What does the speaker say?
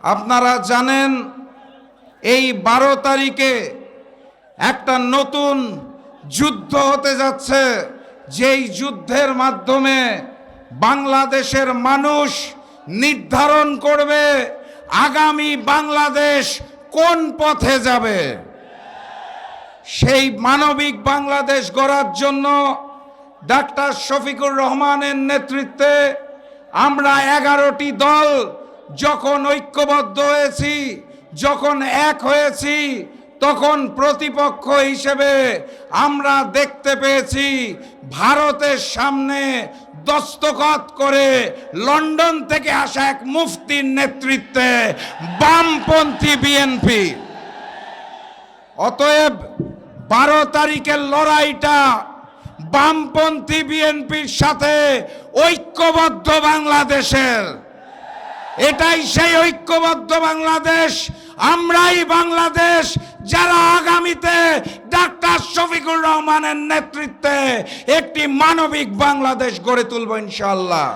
আপনারা জানেন এই 12 তারিখে একটা নতুন যুদ্ধ হতে যাচ্ছে, যেই যুদ্ধের মাধ্যমে বাংলাদেশের মানুষ নির্ধারণ করবে আগামী বাংলাদেশ কোন পথে যাবে। সেই মানবিক বাংলাদেশ গড়ার জন্য ডাক্তার শফিকুর রহমানের নেতৃত্বে আমরা 11টি দল যখন ঐক্যবদ্ধ হয়েছি, যখন এক হয়েছি, তখন প্রতিপক্ষ হিসেবে আমরা দেখতে পেয়েছি ভারতের সামনে দস্তখত করে লন্ডন থেকে আসা এক মুফতির নেতৃত্বে বামপন্থী বিএনপি। অতএব 12 তারিখের লড়াইটা বামপন্থী বিএনপির সাথে ঐক্যবদ্ধ বাংলাদেশের। এটাই সেই ঐক্যবদ্ধ বাংলাদেশ, আমরাই বাংলাদেশ যারা আগামীতে ডাক্তার শফিকুর রহমানের নেতৃত্বে একটি মানবিক বাংলাদেশ গড়ে তুলব ইনশাআল্লাহ।